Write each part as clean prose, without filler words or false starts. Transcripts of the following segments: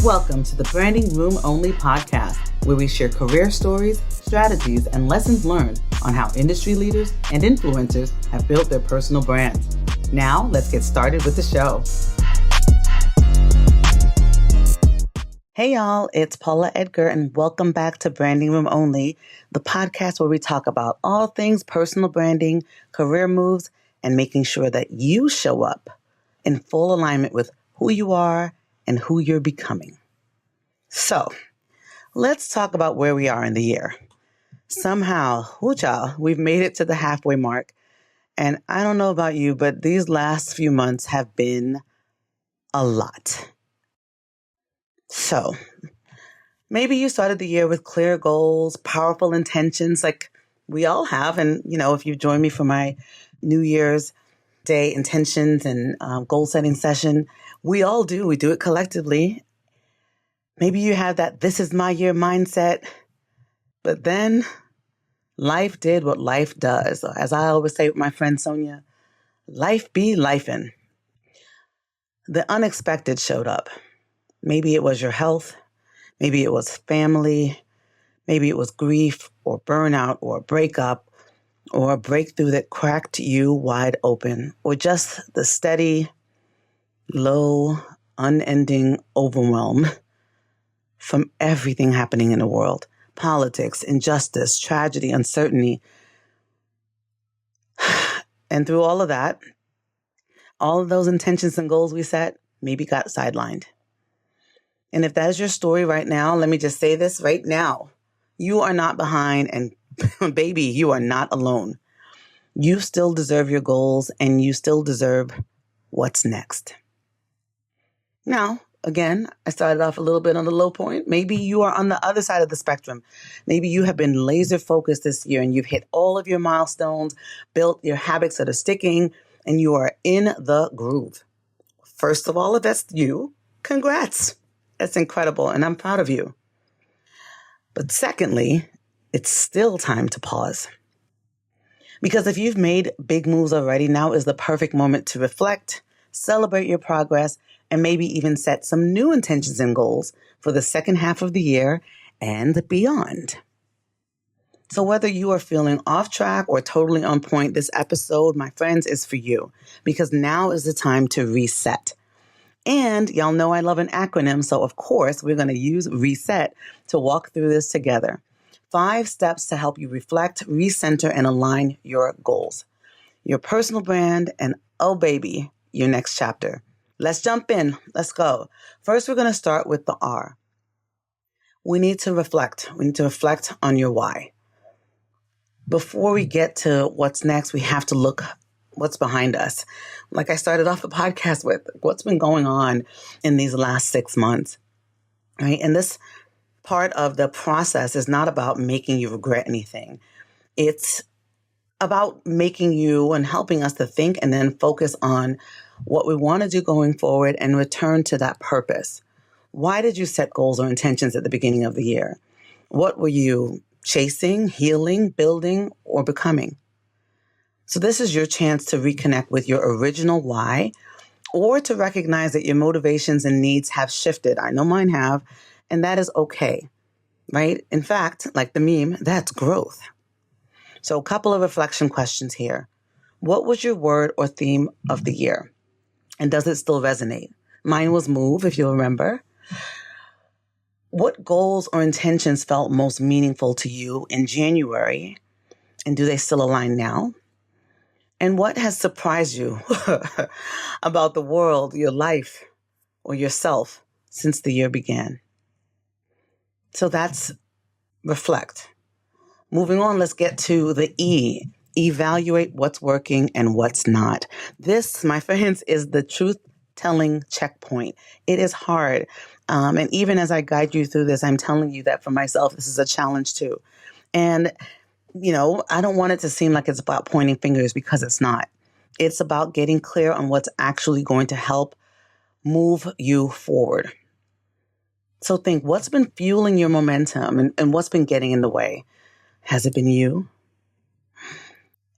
Welcome to the Branding Room Only podcast, where we share career stories, strategies, and lessons learned on how industry leaders and influencers have built their personal brands. Now, let's get started with the show. Hey y'all, it's Paula Edgar, and welcome back to Branding Room Only, the podcast where we talk about all things personal branding, career moves, and making sure that you show up in full alignment with who you are and who you're becoming. So, let's talk about where we are in the year. Somehow, we've made it to the halfway mark. And I don't know about you, but these last few months have been a lot. So, maybe you started the year with clear goals, powerful intentions like we all have. And, if you join me for my New Year's Day intentions and goal setting session, we all do. We do it collectively. Maybe you have that this is my year mindset, but then life did what life does. As I always say with my friend Sonia, life be lifin'. The unexpected showed up. Maybe it was your health. Maybe it was family. Maybe it was grief or burnout or a breakup or a breakthrough that cracked you wide open, or just the steady, low, unending overwhelm from everything happening in the world. Politics, injustice, tragedy, uncertainty. And through all of that, all of those intentions and goals we set maybe got sidelined. And if that is your story right now, let me just say this right now. You are not behind, and baby, you are not alone. You still deserve your goals, and you still deserve what's next. Now, again, I started off a little bit on the low point. Maybe you are on the other side of the spectrum. Maybe you have been laser focused this year and you've hit all of your milestones, built your habits that are sticking, and you are in the groove. First of all, if that's you, congrats. That's incredible, and I'm proud of you. But secondly, it's still time to pause. Because if you've made big moves already, now is the perfect moment to reflect, celebrate your progress, and maybe even set some new intentions and goals for the second half of the year and beyond. So whether you are feeling off track or totally on point, this episode, my friends, is for you, because now is the time to reset. And y'all know I love an acronym, so of course we're going to use RESET to walk through this together. 5 steps to help you reflect, recenter, and align your goals, your personal brand, and oh baby, your next chapter. Let's jump in. Let's go. First, we're going to start with the R. We need to reflect. We need to reflect on your why. Before we get to what's next, we have to look what's behind us. Like I started off the podcast with, what's been going on in these last 6 months, right? And this part of the process is not about making you regret anything. It's about making you and helping us to think and then focus on what we want to do going forward and return to that purpose. Why did you set goals or intentions at the beginning of the year? What were you chasing, healing, building, or becoming? So this is your chance to reconnect with your original why, or to recognize that your motivations and needs have shifted. I know mine have, and that is okay, right? In fact, like the meme, that's growth. So a couple of reflection questions here. What was your word or theme of the year? And does it still resonate? Mine was move, if you'll remember. What goals or intentions felt most meaningful to you in January? And do they still align now? And what has surprised you about the world, your life, or yourself since the year began? So that's reflect. Moving on, let's get to the E. Evaluate what's working and what's not. This, my friends, is the truth-telling checkpoint. It is hard. And even as I guide you through this, I'm telling you that for myself, this is a challenge too. And, I don't want it to seem like it's about pointing fingers, because it's not. It's about getting clear on what's actually going to help move you forward. So think, what's been fueling your momentum and what's been getting in the way? Has it been you?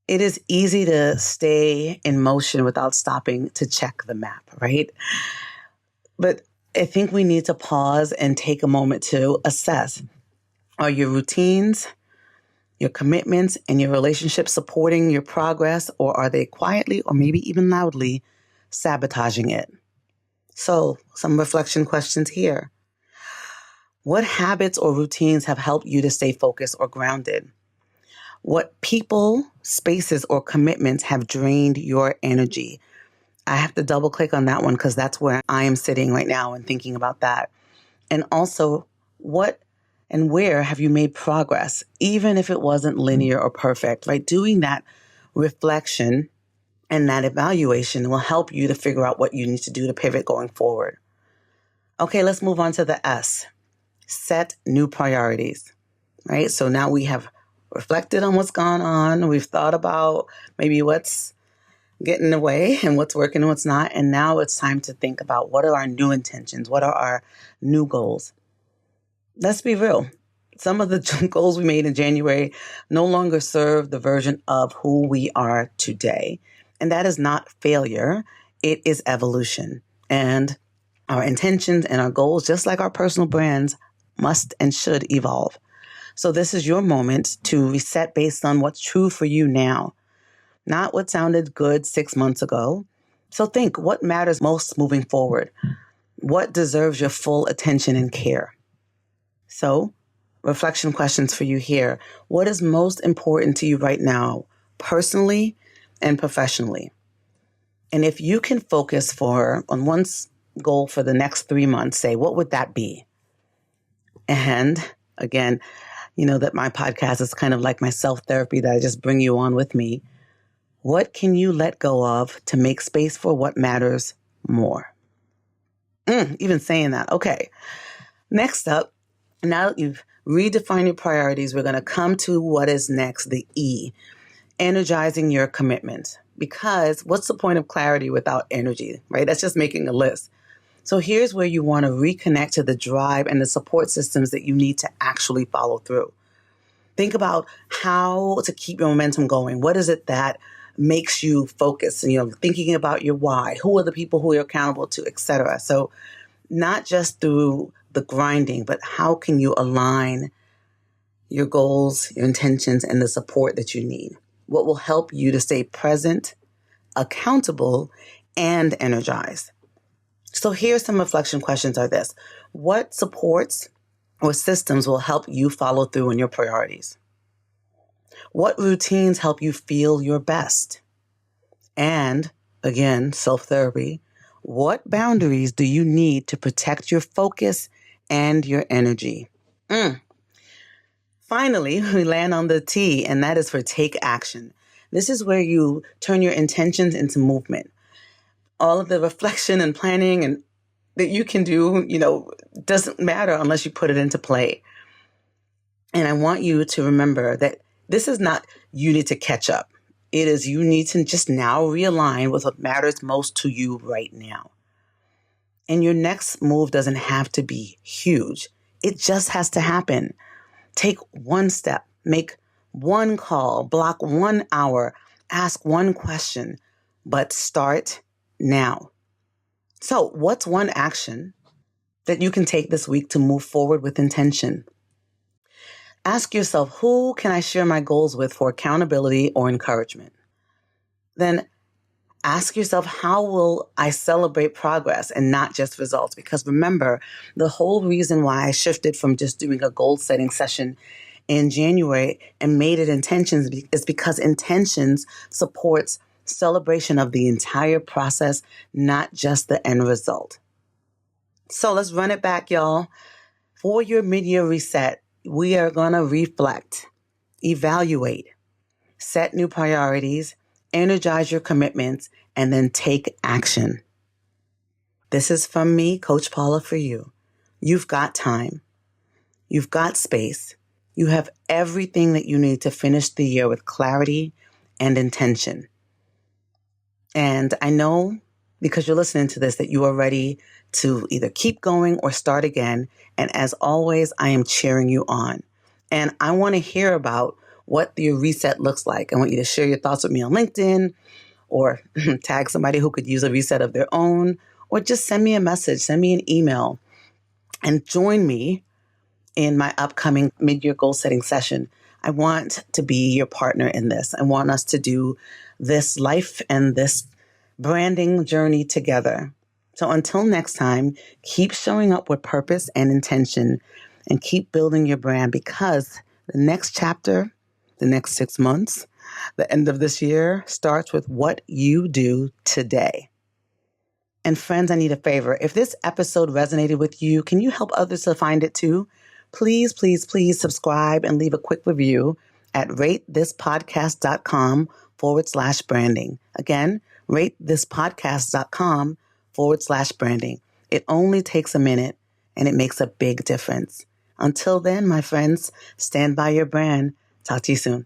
It is easy to stay in motion without stopping to check the map, right? But I think we need to pause and take a moment to assess. Are your routines, your commitments, and your relationships supporting your progress, or are they quietly or maybe even loudly sabotaging it? So, some reflection questions here. What habits or routines have helped you to stay focused or grounded? What people, spaces, or commitments have drained your energy? I have to double click on that one because that's where I am sitting right now and thinking about that. And also, what and where have you made progress, even if it wasn't linear or perfect, right? Doing that reflection and that evaluation will help you to figure out what you need to do to pivot going forward. Okay, let's move on to the S. Set new priorities, right? So now we have reflected on what's gone on. We've thought about maybe what's getting in the way and what's working and what's not. And now it's time to think about what are our new intentions? What are our new goals? Let's be real. Some of the goals we made in January no longer serve the version of who we are today. And that is not failure. It is evolution. And our intentions and our goals, just like our personal brands, must and should evolve. So this is your moment to reset based on what's true for you now, not what sounded good 6 months ago. So think, what matters most moving forward? What deserves your full attention and care? So, reflection questions for you here. What is most important to you right now, personally and professionally? And if you can focus on one goal for the next 3 months, say, what would that be? And again, you know that my podcast is kind of like my self-therapy that I just bring you on with me. What can you let go of to make space for what matters more? Even saying that. Okay. Next up, now that you've redefined your priorities, we're going to come to what is next, the E, energizing your commitment. Because what's the point of clarity without energy, right? That's just making a list. So here's where you want to reconnect to the drive and the support systems that you need to actually follow through. Think about how to keep your momentum going. What is it that makes you focus? Thinking about your why. Who are the people who you're accountable to, etc. So not just through the grinding, but how can you align your goals, your intentions, and the support that you need? What will help you to stay present, accountable, and energized? So here's some reflection questions are this. What supports or systems will help you follow through on your priorities? What routines help you feel your best? And again, self-therapy, what boundaries do you need to protect your focus and your energy? Finally, we land on the T, and that is for take action. This is where you turn your intentions into movement. All of the reflection and planning and that you can do, doesn't matter unless you put it into play. And I want you to remember that this is not you need to catch up. It is you need to just now realign with what matters most to you right now. And your next move doesn't have to be huge. It just has to happen. Take one step, make one call, block 1 hour, ask one question, but start now. So what's one action that you can take this week to move forward with intention? Ask yourself, who can I share my goals with for accountability or encouragement? Then ask yourself, how will I celebrate progress and not just results? Because remember, the whole reason why I shifted from just doing a goal setting session in January and made it intentions is because intentions supports celebration of the entire process, not just the end result. So let's run it back, y'all. For your mid-year reset, we are going to reflect, evaluate, set new priorities, energize your commitments, and then take action. This is from me, Coach Paula, for you. You've got time. You've got space. You have everything that you need to finish the year with clarity and intention. And I know, because you're listening to this, that you are ready to either keep going or start again. And as always, I am cheering you on. And I want to hear about what your reset looks like. I want you to share your thoughts with me on LinkedIn or tag somebody who could use a reset of their own, or just send me a message, send me an email, and join me in my upcoming mid-year goal setting session. I want to be your partner in this. I want us to do this life and this branding journey together. So until next time, keep showing up with purpose and intention and keep building your brand, because the next chapter, the next 6 months, the end of this year starts with what you do today. And friends, I need a favor. If this episode resonated with you, can you help others to find it too? Please, please, please subscribe and leave a quick review at ratethispodcast.com/branding. Again, ratethispodcast.com/branding. It only takes a minute and it makes a big difference. Until then, my friends, stand by your brand. Talk to you soon.